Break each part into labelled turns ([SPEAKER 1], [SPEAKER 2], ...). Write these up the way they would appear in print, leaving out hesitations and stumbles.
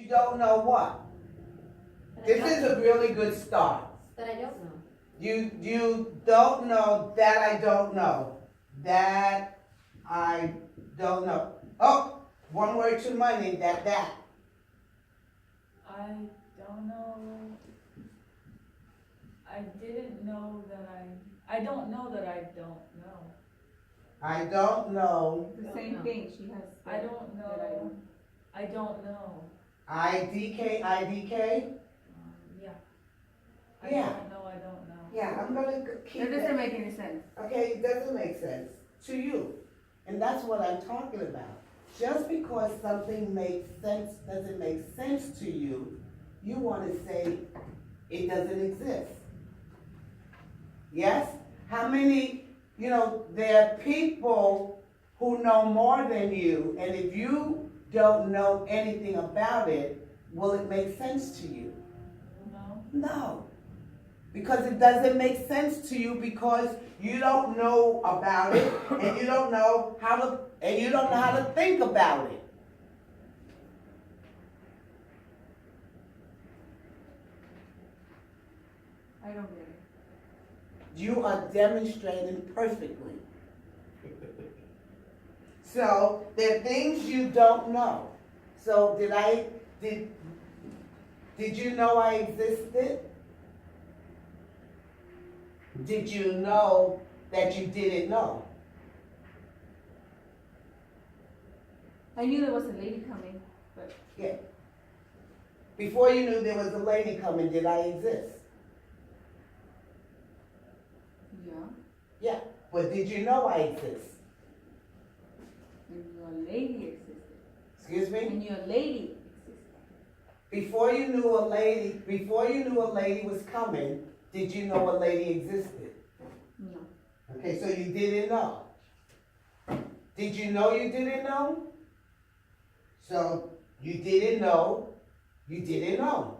[SPEAKER 1] you don't know what? This is a really good start.
[SPEAKER 2] But I don't know.
[SPEAKER 1] You don't know that I don't know. That I don't know. Oh, one word too many, that.
[SPEAKER 3] I don't know. I didn't know that I don't know that I don't know.
[SPEAKER 1] I don't know.
[SPEAKER 4] The same thing, she has.
[SPEAKER 3] I don't know. I don't know.
[SPEAKER 1] IDK.
[SPEAKER 3] Yeah. I
[SPEAKER 1] Yeah.
[SPEAKER 3] don't know, I don't know.
[SPEAKER 1] Yeah, I'm gonna keep
[SPEAKER 4] That
[SPEAKER 1] that.
[SPEAKER 4] doesn't make any sense.
[SPEAKER 1] Okay, it doesn't make sense to you. And that's what I'm talking about. Just because something makes sense, doesn't make sense to you, you want to say it doesn't exist. Yes? How many, there are people who know more than you, and if you don't know anything about it, will it make sense to you?
[SPEAKER 3] No.
[SPEAKER 1] No. Because it doesn't make sense to you because you don't know about it and you don't know how to think about it.
[SPEAKER 4] I don't get it.
[SPEAKER 1] You are demonstrating perfectly. So there are things you don't know. So did you know I existed? Did you know that you didn't know?
[SPEAKER 4] I knew there was a lady coming, but
[SPEAKER 1] Yeah. Before you knew there was a lady coming, did I exist?
[SPEAKER 4] yeah,
[SPEAKER 1] Yeah. But did you know I exist?
[SPEAKER 4] and your lady existed.
[SPEAKER 1] Excuse me?
[SPEAKER 4] And your lady existed.
[SPEAKER 1] Before you knew a lady was coming, did you know a lady existed?
[SPEAKER 4] No.
[SPEAKER 1] Okay, so you didn't know. Did you know you didn't know? So you didn't know, you didn't know.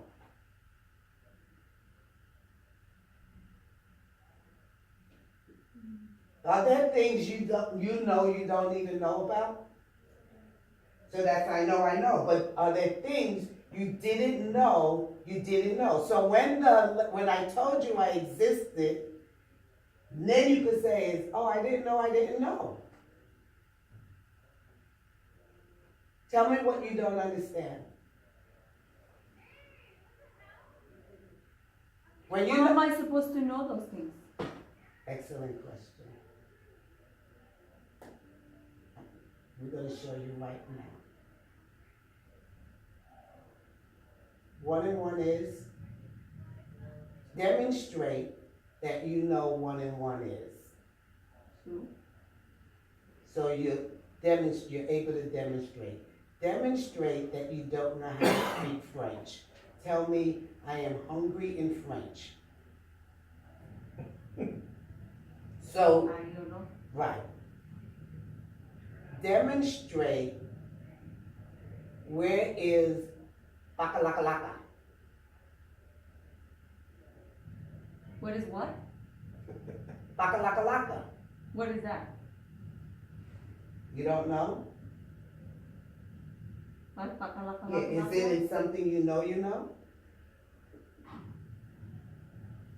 [SPEAKER 1] Are there things you don't even know about? So that's I know. But are there things you didn't know you didn't know? So when I told you I existed, then you could say, oh, I didn't know. Tell me what you don't understand. When
[SPEAKER 4] How am I supposed to know those things?
[SPEAKER 1] Excellent question. We're going to show you right now. 1 and 1 is demonstrate that you know 1 and 1 is.
[SPEAKER 4] True.
[SPEAKER 1] So you're able to demonstrate. Demonstrate that you don't know how to speak French. Tell me, I am hungry in French. So,
[SPEAKER 4] I don't know.
[SPEAKER 1] right. Demonstrate where is Bakalaka.
[SPEAKER 4] What is what?
[SPEAKER 1] Bakalaka.
[SPEAKER 4] What is that?
[SPEAKER 1] You don't know?
[SPEAKER 4] What pakalaka?
[SPEAKER 1] Yeah, is it something you know?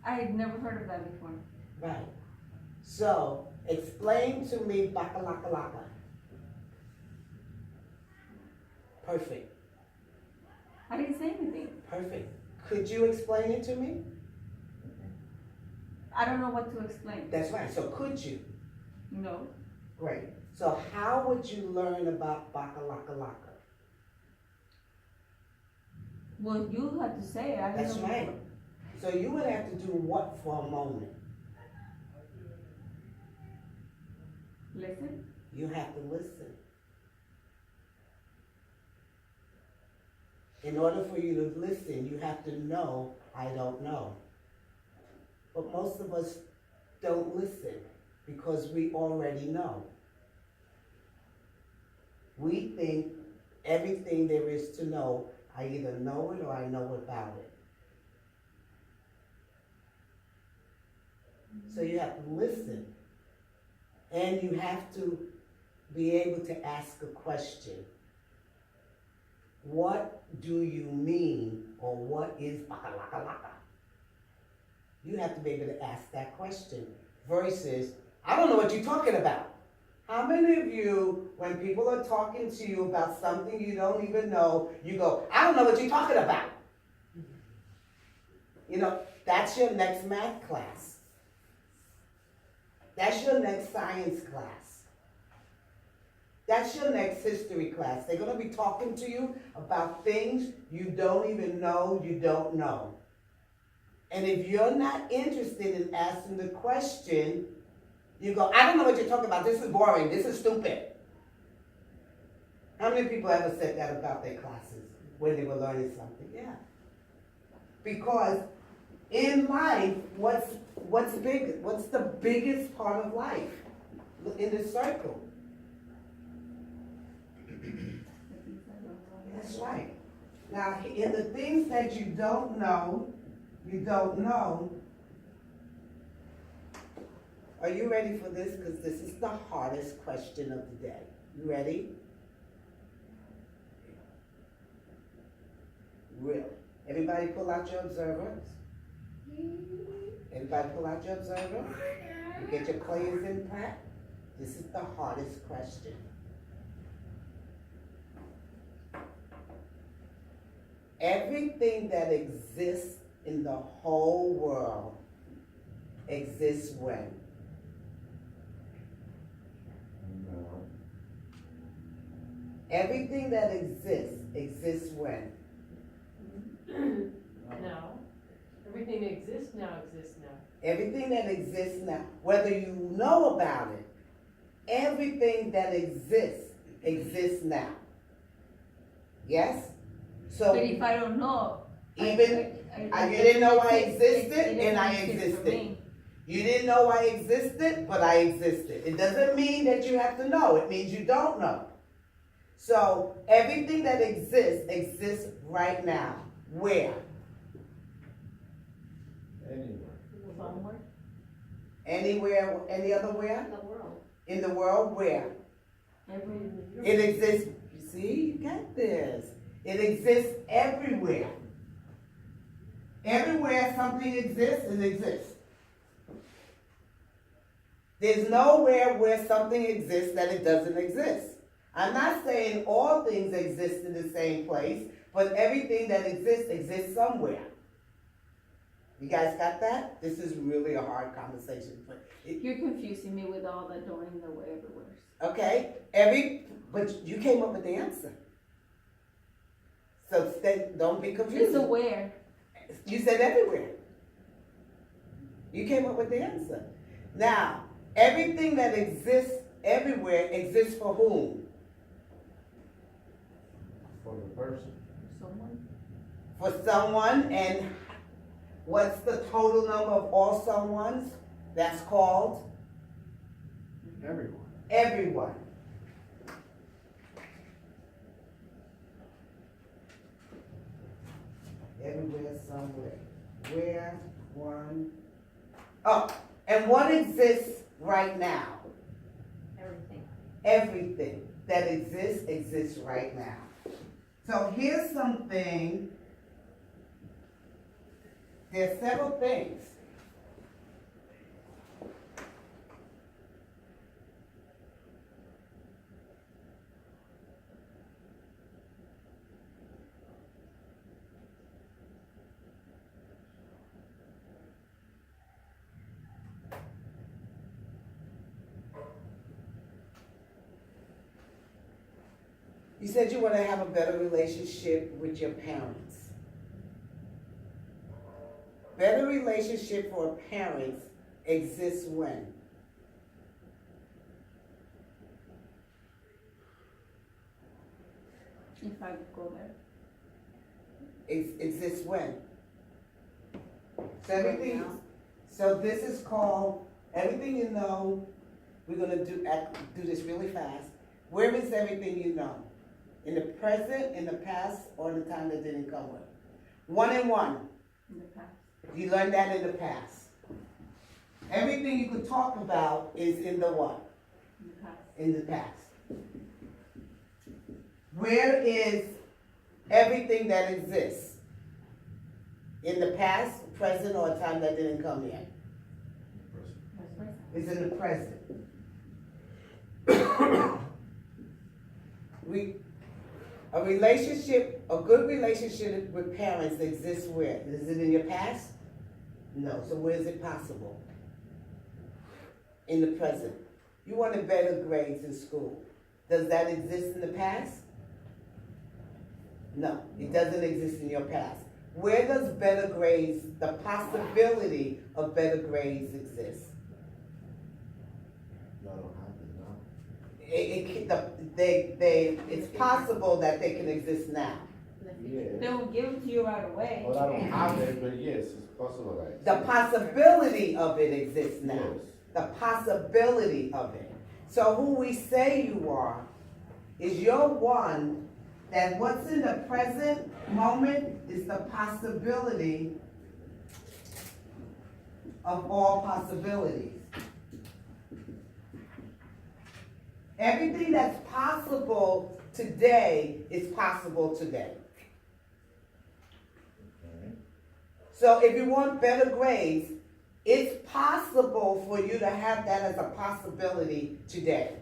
[SPEAKER 4] I had never heard of that before.
[SPEAKER 1] Right. So, explain to me Bakalaka. Perfect.
[SPEAKER 4] I didn't say anything.
[SPEAKER 1] Perfect. Could you explain it to me?
[SPEAKER 4] I don't know what to explain.
[SPEAKER 1] That's right. So could you?
[SPEAKER 4] No.
[SPEAKER 1] Great. So how would you learn about Bakalaka?
[SPEAKER 4] Well, you had to say it. I don't
[SPEAKER 1] That's
[SPEAKER 4] know.
[SPEAKER 1] right. So you would have to do what for a moment?
[SPEAKER 4] Listen.
[SPEAKER 1] You have to listen. In order for you to listen, you have to know, I don't know. But most of us don't listen because we already know. We think everything there is to know, I either know it or I know about it. So you have to listen. And you have to be able to ask a question. what do you mean, or what is baka laka laka? You have to be able to ask that question versus, I don't know what you're talking about. How many of you, when people are talking to you about something you don't even know, you go, I don't know what you're talking about? You know, that's your next math class. That's your next science class. That's your next history class. They're going to be talking to you about things you don't even know you don't know. And if you're not interested in asking the question, you go, I don't know what you're talking about. This is boring. This is stupid. How many people ever said that about their classes when they were learning something? Yeah. Because in life, what's big? What's the biggest part of life in the circle? That's right. Now, in the things that you don't know, are you ready for this? Because this is the hardest question of the day. You ready? Really? Everybody pull out your observers. Everybody pull out your observer. You get your players in pat. This is the hardest question. Everything that exists in the whole world exists when?
[SPEAKER 2] No.
[SPEAKER 1] Everything that exists when?
[SPEAKER 5] No. Everything that exists now exists now.
[SPEAKER 1] Everything that exists now, whether you know about it, everything that exists now. Yes? So
[SPEAKER 4] But if I don't know.
[SPEAKER 1] even you didn't know I existed, and I existed. You didn't know I existed, but I existed. It doesn't mean that you have to know. It means you don't know. So everything that exists right now. Where?
[SPEAKER 2] Anywhere.
[SPEAKER 5] Somewhere.
[SPEAKER 1] Anywhere, any other where?
[SPEAKER 5] In the world.
[SPEAKER 1] In the world, where? It exists, you see, you get this. It exists everywhere. Everywhere something exists, it exists. There's nowhere where something exists that it doesn't exist. I'm not saying all things exist in the same place, but everything that exists somewhere. You guys got that? This is really a hard conversation.
[SPEAKER 4] You're confusing me with all the don't know where everywhere.
[SPEAKER 1] Okay, but you came up with the answer. So don't be confused.
[SPEAKER 4] It's a where.
[SPEAKER 1] You said everywhere. You came up with the answer. Now, everything that exists everywhere exists for whom?
[SPEAKER 2] For the person.
[SPEAKER 4] Someone.
[SPEAKER 1] For someone, and what's the total number of all someones? That's called?
[SPEAKER 2] Everyone.
[SPEAKER 1] Everyone. Everywhere, somewhere. Where, one. Oh, and what exists right now?
[SPEAKER 5] Everything.
[SPEAKER 1] Everything that exists right now. So here's something. There's several things. You said you want to have a better relationship with your parents. Better relationship for parents exists when?
[SPEAKER 4] If I go there.
[SPEAKER 1] Exists when? So everything. So this is called everything you know. We're gonna do this really fast. Where is everything you know? In the present, in the past, or in the time that didn't come with? One and one.
[SPEAKER 4] In the past.
[SPEAKER 1] You learned that in the past. Everything you could talk about is in the what?
[SPEAKER 4] In the past.
[SPEAKER 1] In the past. Where is everything that exists in the past, present, or a time that didn't come yet. It's in the present. A relationship, a good relationship with parents exists where? Is it in your past? No. So where is it possible? In the present. You wanted better grades in school. Does that exist in the past? No, it doesn't exist in your past. Where does better grades, the possibility of better grades exist?
[SPEAKER 2] Y'all don't have it now.
[SPEAKER 1] It's possible that they can exist now.
[SPEAKER 2] Yeah.
[SPEAKER 4] They won't give it to you right away.
[SPEAKER 2] Well, I don't have it, but yes, it's possible. Like,
[SPEAKER 1] The possibility of it exists now.
[SPEAKER 2] yes.
[SPEAKER 1] The possibility of it. So who we say you are is you're one that what's in the present moment is the possibility of all possibilities. Everything that's possible today is possible today.
[SPEAKER 2] Okay.
[SPEAKER 1] So if you want better grades, it's possible for you to have that as a possibility today.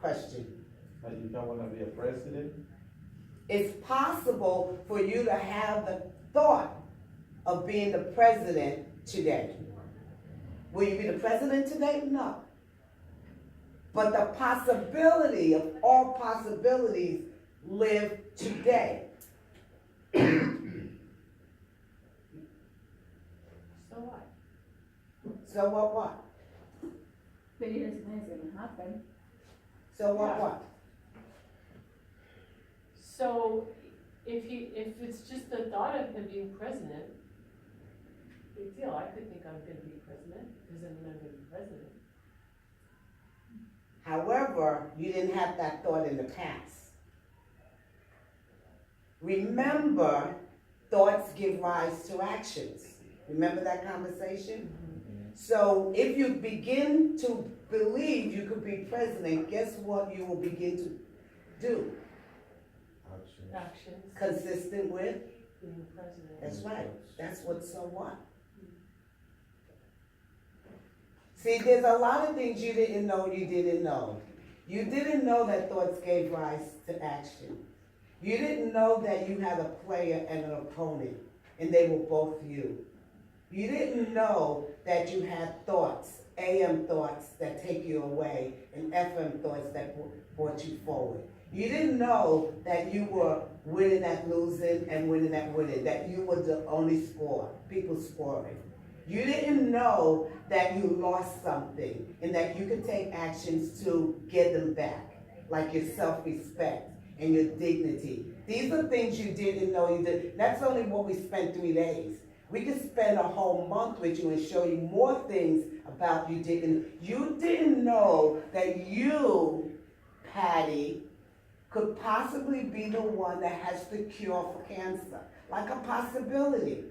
[SPEAKER 1] Question.
[SPEAKER 2] Like, you don't wanna be a president?
[SPEAKER 1] It's possible for you to have the thought of being the president today. Will you be the president today? No. But the possibility of all possibilities live today.
[SPEAKER 5] So what?
[SPEAKER 1] So what?
[SPEAKER 4] But it doesn't mean it's gonna happen.
[SPEAKER 1] So what?
[SPEAKER 5] So if it's just the thought of him being president, big deal. I could think I'm gonna be president, doesn't mean I'm gonna be president.
[SPEAKER 1] However, you didn't have that thought in the past. Remember, thoughts give rise to actions. Remember that conversation? So if you begin to believe you could be president, guess what you will begin to do?
[SPEAKER 5] Actions,
[SPEAKER 1] Consistent with?
[SPEAKER 5] being president.
[SPEAKER 1] That's right. That's what so what. See, there's a lot of things you didn't know you didn't know. You didn't know that thoughts gave rise to action. You didn't know that you had a player and an opponent, and they were both you. You didn't know that you had thoughts, AM thoughts that take you away, and FM thoughts that brought you forward. You didn't know that you were winning at losing and winning at winning, that you were the only scorer, people scoring. You didn't know that you lost something and that you could take actions to get them back, like your self-respect and your dignity. These are things you didn't know you did. That's only what we spent 3 days. We could spend a whole month with you and show you more things about you didn't. You didn't know that you, Patty, could possibly be the one that has the cure for cancer, like a possibility.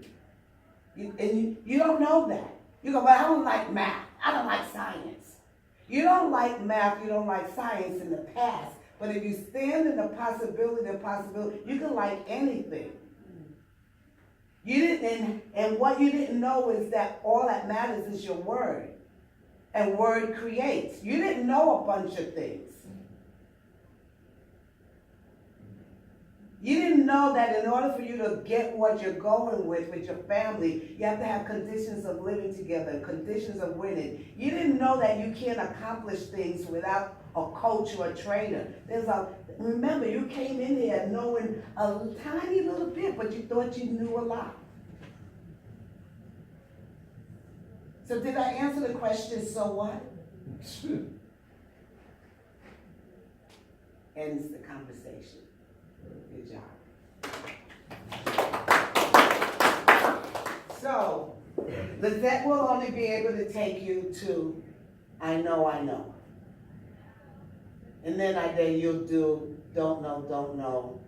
[SPEAKER 1] You don't know that. You go, but I don't like math. I don't like science. You don't like math, you don't like science in the past. But if you stand in the possibility, you can like anything. You didn't, and what you didn't know is that all that matters is your word. And word creates. You didn't know a bunch of things. You didn't know that in order for you to get what you're going with your family, you have to have conditions of living together, conditions of winning. You didn't know that you can't accomplish things without a coach or a trainer. Remember, you came in here knowing a tiny little bit, but you thought you knew a lot. So did I answer the question, so what? Ends the conversation. Good job. So, Lizette will only be able to take you to I know. And then you'll do don't know.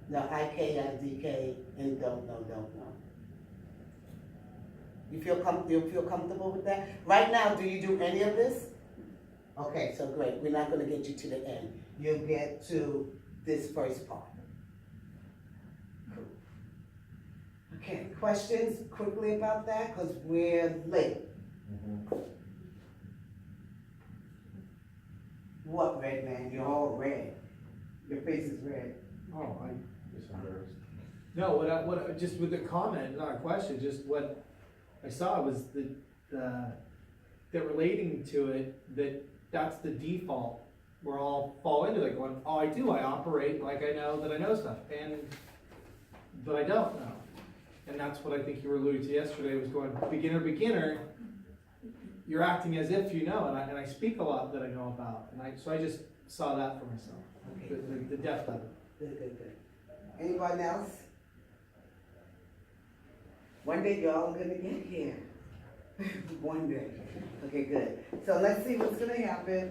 [SPEAKER 1] No, IK, IDK, and don't know. You feel comfortable with that? Right now, do you do any of this? Okay, so great, we're not gonna get you to the end. You'll get to this first part. Cool. Okay, questions quickly about that, cause we're late. What, red man? You're all red. Your face is red.
[SPEAKER 6] Oh,
[SPEAKER 2] It's embarrassing.
[SPEAKER 6] no, just with the comment, not a question, just what I saw was that relating to it, that's the default. We're all fall into it going, oh, I operate like I know that I know stuff, but I don't know. And that's what I think you were alluding to yesterday, was going, beginner, you're acting as if you know, and I speak a lot that I know about, so I just saw that for myself,
[SPEAKER 1] Okay.
[SPEAKER 6] the depth of it.
[SPEAKER 1] Good. Anyone else? One day y'all gonna get here. One day. Okay, good. So let's see what's gonna happen.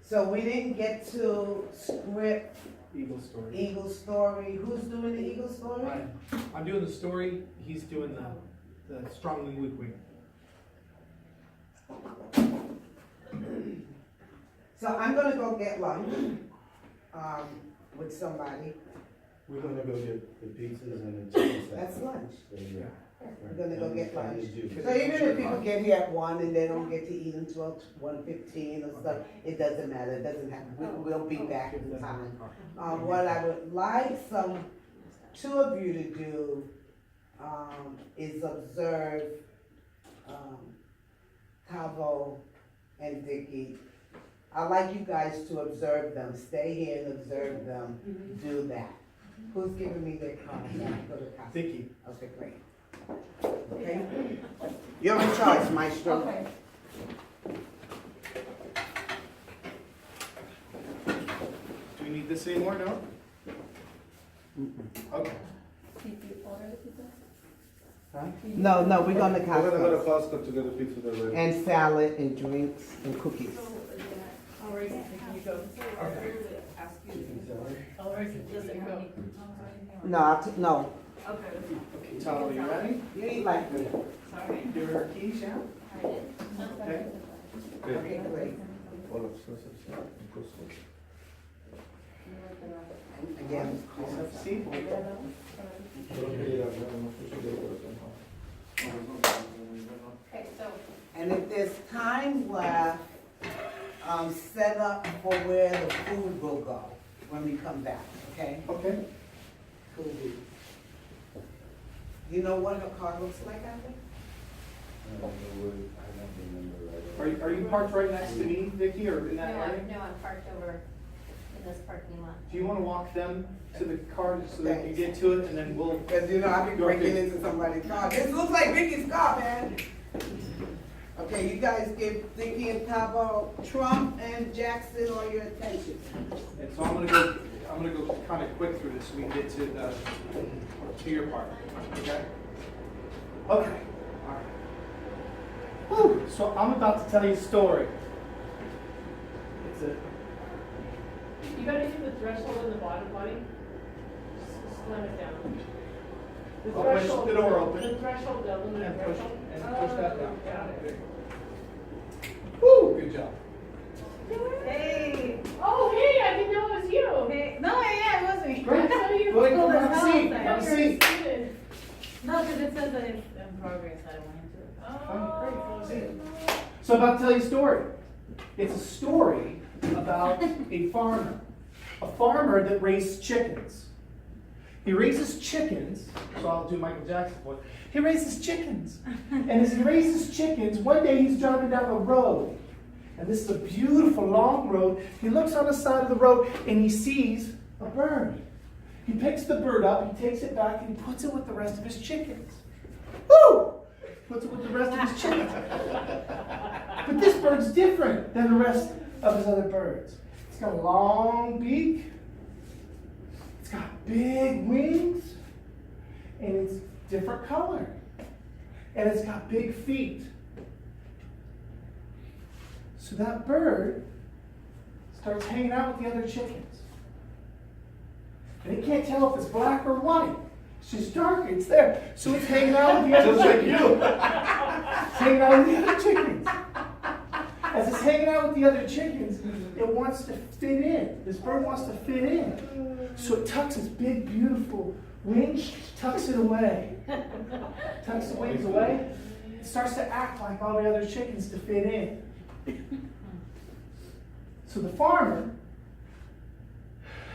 [SPEAKER 1] So we didn't get to script
[SPEAKER 6] Eagle story.
[SPEAKER 1] Eagle story. Who's doing the Eagle story?
[SPEAKER 6] I'm doing the story, he's doing the strongly weak wing.
[SPEAKER 1] So I'm gonna go get lunch, with somebody.
[SPEAKER 2] We're gonna go get the pizzas and the chicken salad.
[SPEAKER 1] That's lunch.
[SPEAKER 2] So, yeah.
[SPEAKER 1] We're gonna go get lunch.
[SPEAKER 2] Juice.
[SPEAKER 1] So even if people get here at 1 and they don't get to eat until 1:15 or stuff, it doesn't matter, it doesn't happen, we'll be back in time. What I would like two of you to do, is observe, Cabo and Vicky. I'd like you guys to observe them, stay here and observe them, do that. Who's giving me their card? Go to Cabo.
[SPEAKER 6] Vicky.
[SPEAKER 1] Okay, great. Okay? You're in charge, Maestro.
[SPEAKER 4] Okay.
[SPEAKER 6] Do we need this anymore, no? Okay.
[SPEAKER 4] Did you order the pizza?
[SPEAKER 2] Huh?
[SPEAKER 1] No, we're going to
[SPEAKER 2] We're gonna go to
[SPEAKER 1] Costco.
[SPEAKER 2] Costco to get the pizza that ready.
[SPEAKER 1] And salad and drinks and cookies.
[SPEAKER 5] Or is it, can you go?
[SPEAKER 3] Ask you.
[SPEAKER 5] Or is it just a go?
[SPEAKER 1] No,
[SPEAKER 3] Okay.
[SPEAKER 6] Okay, Tyler, you ready?
[SPEAKER 1] you ain't like me.
[SPEAKER 3] Sorry.
[SPEAKER 6] Your keys, yeah? Okay.
[SPEAKER 1] Okay, great.
[SPEAKER 2] All of us, and Costco.
[SPEAKER 1] Again,
[SPEAKER 6] Have a seat.
[SPEAKER 2] Solo quería hablar, no puse de corazón.
[SPEAKER 4] Okay, so.
[SPEAKER 1] and if there's time left, set up for where the food will go when we come back, okay?
[SPEAKER 6] Okay.
[SPEAKER 1] Cool. You know what her car looks like out there?
[SPEAKER 2] I don't remember right.
[SPEAKER 6] Are you parked right next to me, Vicky, or in that area?
[SPEAKER 7] No, I'm parked over in this parking lot.
[SPEAKER 6] Do you wanna walk them to the car just so they can get to it, and then we'll,
[SPEAKER 1] Because I've been breaking into somebody's car. This looks like Vicky's car, man. Okay, you guys give Vicky and Cabo, Trump and Jackson all your attention.
[SPEAKER 6] and so I'm gonna go kinda quick through this so we can get to your part, okay? Okay, alright. Whew, so I'm about to tell you a story. It's a,
[SPEAKER 5] You gotta hit the threshold in the bottom, buddy. Just slam it down. The
[SPEAKER 6] I'll push
[SPEAKER 5] threshold.
[SPEAKER 6] the door open.
[SPEAKER 5] The threshold, the aluminum
[SPEAKER 6] and push,
[SPEAKER 5] threshold.
[SPEAKER 6] and push that down.
[SPEAKER 5] Got it.
[SPEAKER 6] Woo, good job.
[SPEAKER 4] Hey.
[SPEAKER 5] Oh, hey, I didn't know it was you.
[SPEAKER 4] Hey. No, yeah, it wasn't me.
[SPEAKER 6] Great.
[SPEAKER 5] I saw you.
[SPEAKER 6] Go ahead,
[SPEAKER 4] Well,
[SPEAKER 6] have a
[SPEAKER 4] that's
[SPEAKER 6] seat,
[SPEAKER 4] how
[SPEAKER 6] have a
[SPEAKER 5] You're
[SPEAKER 6] seat.
[SPEAKER 5] seated.
[SPEAKER 4] No, because it says that it's in progress, I don't want to.
[SPEAKER 5] Oh,
[SPEAKER 6] Great. So I'm about to tell you a story. It's a story about a farmer that raised chickens. He raises chickens, so I'll do Michael Jackson voice. He raises chickens. And as he raises chickens, one day he's driving down a road. And this is a beautiful long road. He looks on the side of the road and he sees a bird. He picks the bird up, he takes it back, and he puts it with the rest of his chickens. Woo! Puts it with the rest of his chickens. But this bird's different than the rest of his other birds. It's got a long beak. It's got big wings. And it's different color. And it's got big feet. So that bird starts hanging out with the other chickens. And it can't tell if it's black or white. It's just darker. It's there. So it's hanging out with the other
[SPEAKER 2] Just like
[SPEAKER 6] chickens.
[SPEAKER 2] you.
[SPEAKER 6] It's hanging out with the other chickens. As it's hanging out with the other chickens, it wants to fit in. This bird wants to fit in. So it tucks its big, beautiful wings, tucks it away. Tucks the wings away. It starts to act like all the other chickens to fit in. So the farmer,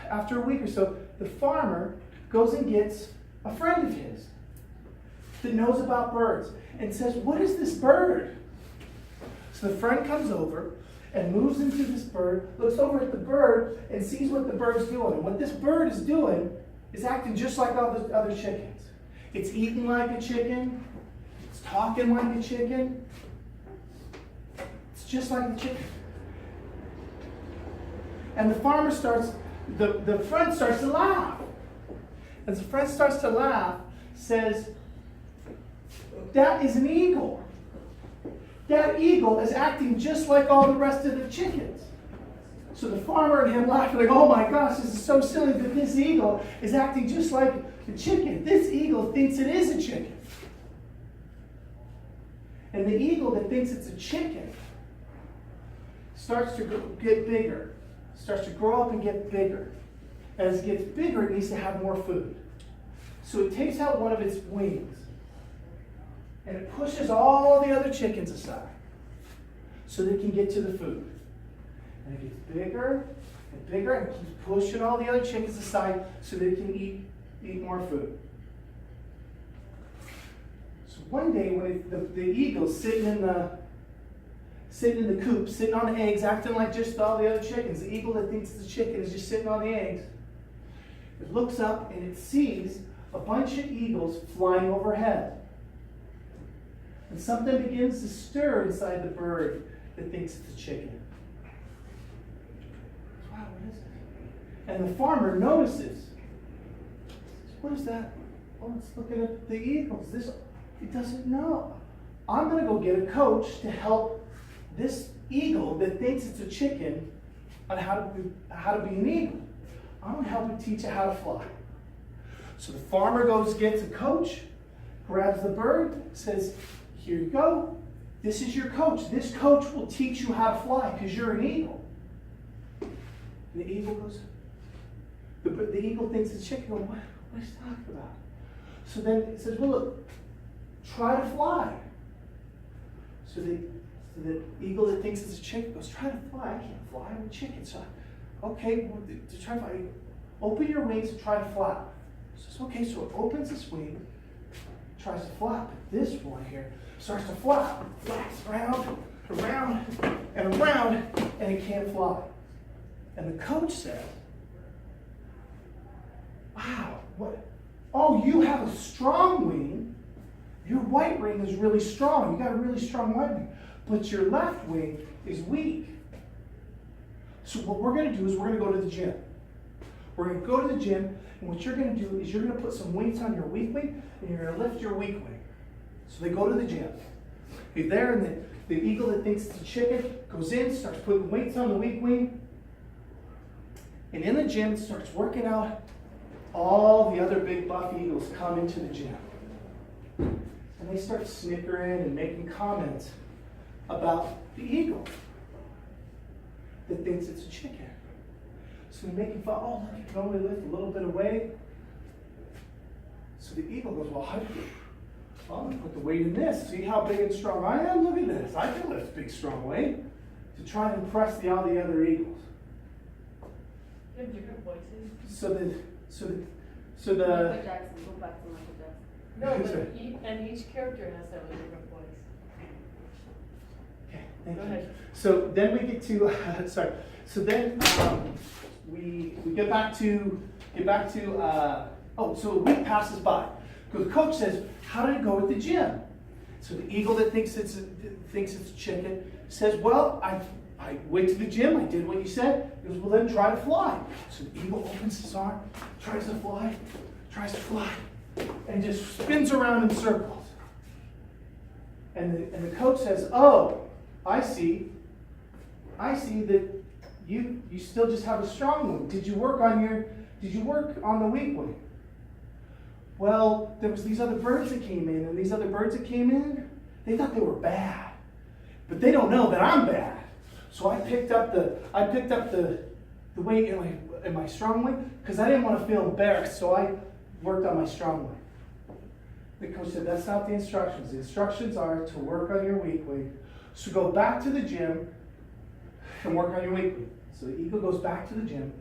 [SPEAKER 6] after a week or so, the farmer goes and gets a friend of his that knows about birds and says, "What is this bird?" So the friend comes over and moves into this bird, looks over at the bird and sees what the bird's doing. And what this bird is doing is acting just like all the other chickens. It's eating like a chicken. It's talking like a chicken. It's just like the chicken. And the farmer starts, the friend starts to laugh. As the friend starts to laugh, says, "That is an eagle. That eagle is acting just like all the rest of the chickens." So the farmer and him laugh like, "Oh my gosh, this is so silly that this eagle is acting just like the chicken. This eagle thinks it is a chicken." And the eagle that thinks it's a chicken starts to get bigger, starts to grow up and get bigger. As it gets bigger, it needs to have more food. So it takes out one of its wings and it pushes all the other chickens aside so they can get to the food. And it gets bigger and bigger and keeps pushing all the other chickens aside so they can eat more food. So one day when the eagle's sitting in the coop, sitting on the eggs, acting like just all the other chickens, the eagle that thinks it's a chicken is just sitting on the eggs. It looks up and it sees a bunch of eagles flying overhead. And something begins to stir inside the bird that thinks it's a chicken. Wow, what is it? And the farmer notices. What is that? Oh, it's looking at the eagles. It doesn't know. I'm going to go get a coach to help this eagle that thinks it's a chicken on how to be an eagle. I'm going to help it teach it how to fly. So the farmer goes, gets a coach, grabs the bird, says, "Here you go. This is your coach. This coach will teach you how to fly because you're an eagle." And the eagle goes, the eagle thinks it's a chicken. What is he talking about? So then it says, "Well, look, try to fly." So the eagle that thinks it's a chicken goes, "Try to fly. I can't fly. I'm a chicken." So, okay, well, to try to fly, open your wings and try to flap. So, okay, so it opens its wing, tries to flap. This one here starts to flap, flaps around, and around, and it can't fly. And the coach says, "Wow, what? Oh, you have a strong wing. Your white wing is really strong. You got a really strong white wing. But your left wing is weak. So what we're going to do is we're going to go to the gym. We're going to go to the gym, and what you're going to do is you're going to put some weights on your weak wing, and you're going to lift your weak wing." So they go to the gym. He's there, and the eagle that thinks it's a chicken goes in, starts putting weights on the weak wing, and in the gym starts working out. All the other big buff eagles come into the gym. And they start snickering and making comments about the eagle that thinks it's a chicken. So they're making fun. "Oh, look, you can only lift a little bit of weight." So the eagle goes, "Well, I'm going to put the weight in this. See how big and strong I am? Look at this. I can lift big, strong weight," to try and impress all the other eagles.
[SPEAKER 5] You have different voices.
[SPEAKER 6] So the
[SPEAKER 7] Michael Jackson, go back to Michael Jackson.
[SPEAKER 5] No, but and each character has to have a different voice.
[SPEAKER 6] Okay, thank
[SPEAKER 5] Go
[SPEAKER 6] you.
[SPEAKER 5] ahead.
[SPEAKER 6] So then we get to sorry. So then we get back to so a week passes by. The coach says, "How did it go at the gym?" So the eagle that thinks it's a chicken says, "Well, I went to the gym. I did what you said." He goes, "Well, then try to fly." So the eagle opens his arm, tries to fly, and just spins around in circles. And the coach says, "Oh, I see that you still just have a strong wing. Did you work on the weak wing?" well, there was these other birds that came in, and these other birds that came in, they thought they were bad. But they don't know that I'm bad. So I picked up the weight in my strong wing because I didn't want to feel embarrassed, so I worked on my strong wing. The coach said, that's not the instructions. The instructions are to work on your weak wing. So go back to the gym and work on your weak wing. So the eagle goes back to the gym,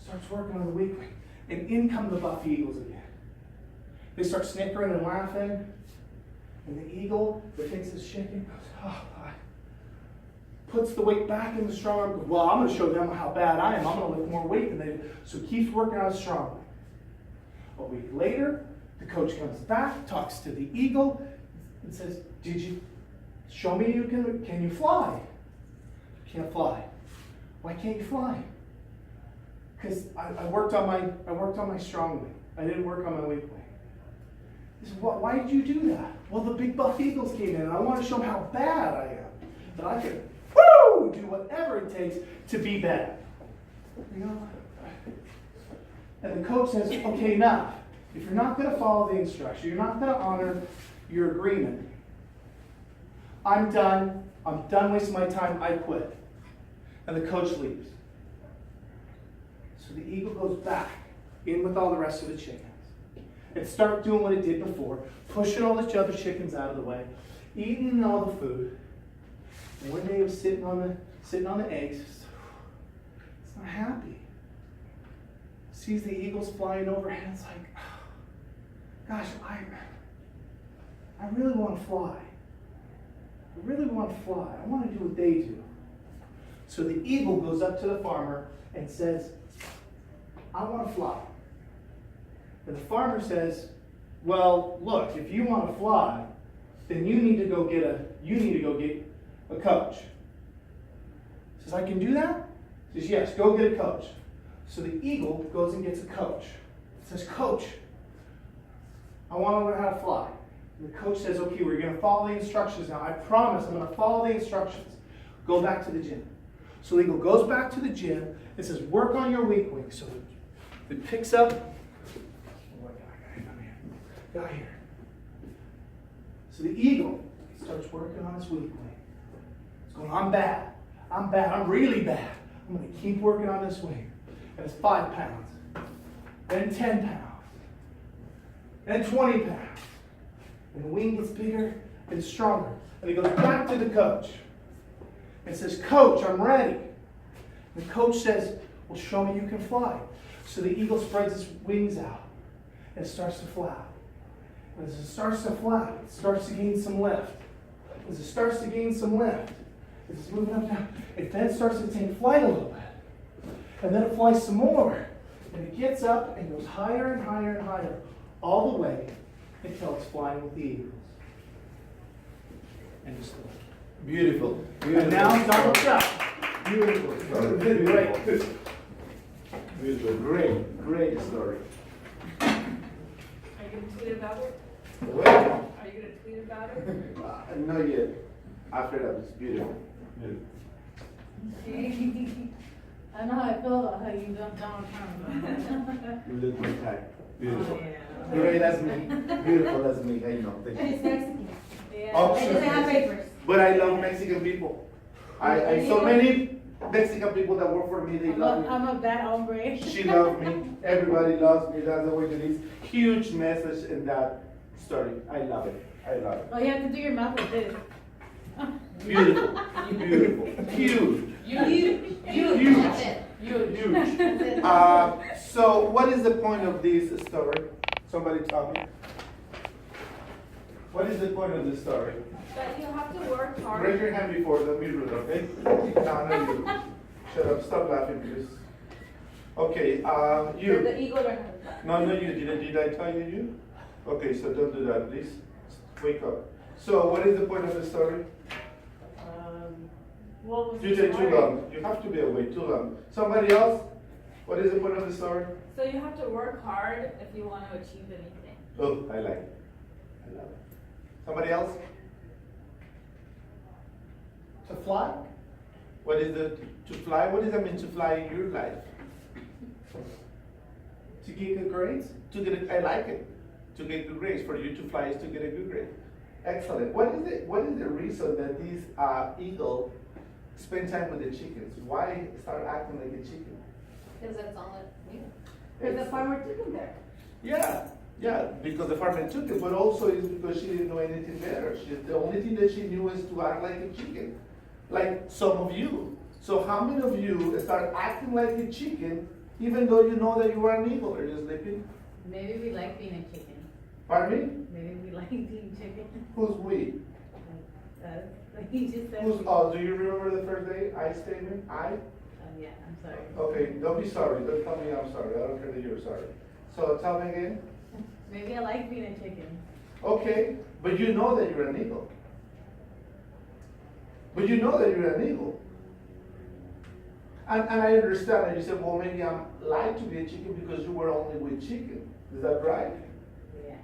[SPEAKER 6] starts working on the weak wing, and in come the buff eagles again. They start snickering and laughing, and the eagle that thinks it's chicken goes, oh, God. Puts the weight back in the strong arm, goes, well, I'm going to show them how bad I am. I'm going to lift more weight than they do. So he keeps working on his strong wing. A week later, the coach comes back, talks to the eagle, and says, did you show me can you fly? Can't fly. Why can't you fly? Because I worked on my strong wing. I didn't work on my weak wing. He said, why did you do that? Well, the big buff eagles came in, and I want to show them how bad I am. That I can, do whatever it takes to be bad. You know? And the coach says, okay, now, if you're not going to follow the instruction, you're not going to honor your agreement, I'm done. I'm done wasting my time. I quit. And the coach leaves. So the eagle goes back in with all the rest of the chickens and start doing what it did before, pushing all the other chickens out of the way, eating all the food. And one day it was sitting on the eggs. It's not happy. Sees the eagles flying overhead. It's like, gosh, I really want to fly. I really want to fly. I want to do what they do. So the eagle goes up to the farmer and says, I want to fly. And the farmer says, well, look, if you want to fly, then you need to go get a coach. He says, I can do that? He says, yes, go get a coach. So the eagle goes and gets a coach. He says, coach, I want to learn how to fly. And the coach says, okay, we're going to follow the instructions now. I promise I'm going to follow the instructions. Go back to the gym. So the eagle goes back to the gym and says, work on your weak wing. So it picks up. Oh, got here. So the eagle starts working on his weak wing. It's going, I'm bad. I'm really bad. I'm going to keep working on this wing. And it's 5 pounds. Then 10 pounds. Then 20 pounds. And the wing gets bigger and stronger. And he goes back to the coach and says, Coach, I'm ready. And the coach says, well, show me you can fly. So the eagle spreads its wings out and it starts to flap. And as it starts to flap, it starts to gain some lift. As it starts to gain some lift, it's moving up now. It then starts to take flight a little bit. And then it flies some more. And it gets up and goes higher and higher and higher, all the way until it's flying with the eagles. And it's still.
[SPEAKER 2] Beautiful.
[SPEAKER 6] And now double shot.
[SPEAKER 2] Beautiful story.
[SPEAKER 6] Great.
[SPEAKER 2] Beautiful. Great story.
[SPEAKER 3] Are you gonna tweet about it?
[SPEAKER 2] Well,
[SPEAKER 3] Are you gonna tweet about it?
[SPEAKER 2] not yet. After that, it's beautiful.
[SPEAKER 4] I know how I feel about how you jumped Donald Trump.
[SPEAKER 2] You look my type. Beautiful.
[SPEAKER 4] yeah.
[SPEAKER 2] Great, that's me. Beautiful, that's me. I know. Thank
[SPEAKER 7] And it's
[SPEAKER 2] you.
[SPEAKER 7] Mexican.
[SPEAKER 2] Oh,
[SPEAKER 7] It doesn't have papers.
[SPEAKER 2] But I love Mexican people. I so many Mexican people that work for me, they love me.
[SPEAKER 4] I'm a bad hombre.
[SPEAKER 2] She loves me. Everybody loves me. That's the way it is. Huge message in that story. I love it. I love it.
[SPEAKER 4] Oh, you have to do your mouth like this.
[SPEAKER 2] Beautiful. Beautiful. Huge.
[SPEAKER 5] Huge.
[SPEAKER 2] Huge.
[SPEAKER 7] That's it.
[SPEAKER 2] Huge. So what is the point of this story? Somebody tell me. What is the point of this story?
[SPEAKER 3] But you have to work hard.
[SPEAKER 2] Raise your hand before the mirror, okay? No, no, you. Shut up. Stop laughing, please. Okay, you.
[SPEAKER 3] The eagle learned how to fly.
[SPEAKER 2] No, no, you didn't. Did I tell you? Okay, so don't do that, please. Wake up. So, what is the point of the story?
[SPEAKER 5] What was
[SPEAKER 2] You
[SPEAKER 5] the
[SPEAKER 2] take too
[SPEAKER 5] story?
[SPEAKER 2] long. You have to be awake too long. Somebody else? What is the point of the story?
[SPEAKER 3] So you have to work hard if you want to achieve anything.
[SPEAKER 2] Oh, I like it. I love it. Somebody else?
[SPEAKER 6] To fly?
[SPEAKER 2] What is the to fly? What does that mean to fly in your life?
[SPEAKER 6] To get good grades?
[SPEAKER 2] To get it, I like it. to get good grades. For you to fly is to get a good grade. Excellent. What is the reason that these eagle spend time with the chickens? Why start acting like a chicken?
[SPEAKER 7] Because that's all it means.
[SPEAKER 4] Because the farmer took him there.
[SPEAKER 2] Yeah, because the farmer took it, but also it's because she didn't know anything better. The only thing that she knew is to act like a chicken. Like some of you. So how many of you start acting like a chicken even though you know that you are an eagle? Are you sleeping?
[SPEAKER 4] Maybe we like being a chicken.
[SPEAKER 2] Pardon me?
[SPEAKER 4] Maybe we like being chicken.
[SPEAKER 2] Who's we?
[SPEAKER 4] Like he just said.
[SPEAKER 2] Who's, oh, do you remember the first day? I statement?
[SPEAKER 4] Yeah, I'm sorry.
[SPEAKER 2] Okay, don't be sorry. Don't tell me I'm sorry. I don't care that you're sorry. So tell me again.
[SPEAKER 4] Maybe I like being a chicken.
[SPEAKER 2] Okay, but you know that you're an eagle. But you know that you're an eagle. And I understand that you said, well, maybe I'm like to be a chicken because you were only with chicken. Is that right?
[SPEAKER 4] Yeah.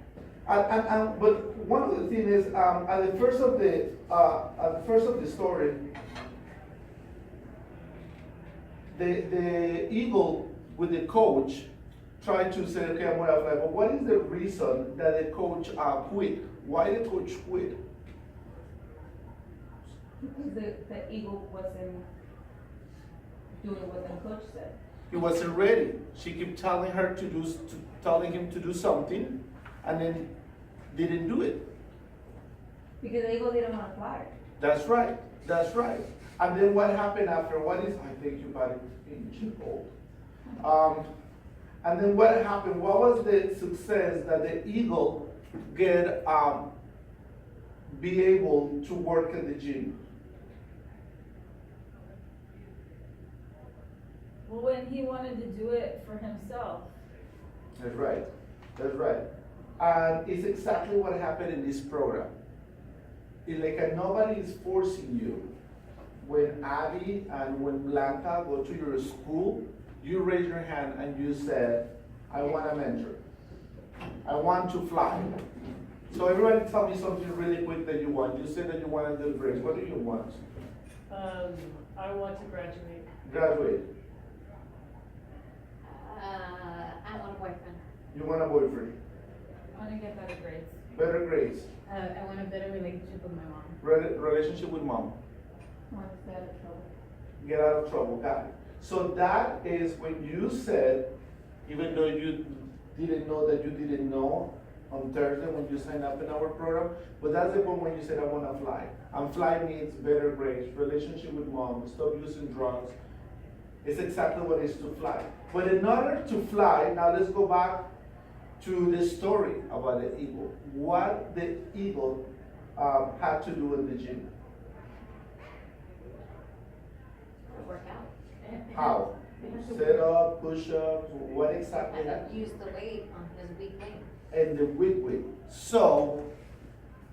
[SPEAKER 2] But one of the things is, at the first of the story, the eagle with the coach tried to say, okay, I'm gonna fly. But what is the reason that the coach quit? Why the coach quit?
[SPEAKER 7] Because the eagle wasn't doing what the coach said.
[SPEAKER 2] He wasn't ready. She kept telling telling him to do something, and then didn't do it.
[SPEAKER 7] Because the eagle didn't want to fly.
[SPEAKER 2] That's right. That's right. And then what happened after? I thank you, buddy. You're old. And then what happened? What was the success that the eagle be able to work at the gym?
[SPEAKER 3] Well, when he wanted to do it for himself.
[SPEAKER 2] That's right. That's right. And it's exactly what happened in this program. It's like nobody is forcing you. When Abby and when Blanca go to your school, you raise your hand and you said, I want a mentor. I want to fly. So everybody tell me something really quick that you want. You said that you want a good grade. What do you want?
[SPEAKER 5] I want to graduate.
[SPEAKER 2] Graduate.
[SPEAKER 7] I want a boyfriend.
[SPEAKER 2] You want a boyfriend.
[SPEAKER 3] I want to get better grades.
[SPEAKER 2] Better grades.
[SPEAKER 4] I want a better relationship with my mom.
[SPEAKER 2] Relationship with mom.
[SPEAKER 7] Want to stay out of trouble.
[SPEAKER 2] Get out of trouble. Got it. So that is when you said, even though you didn't know that you didn't know on Thursday when you signed up in our program, but that's the point when you said, I want to fly. And fly means better grades, relationship with mom, stop using drugs. It's exactly what it is to fly. But in order to fly, now let's go back to the story about the eagle. What the eagle had to do in the gym.
[SPEAKER 7] Work out.
[SPEAKER 2] How? Sit up, push up, what exactly?
[SPEAKER 7] And use the weight on his weak link.
[SPEAKER 2] And the weak weight. So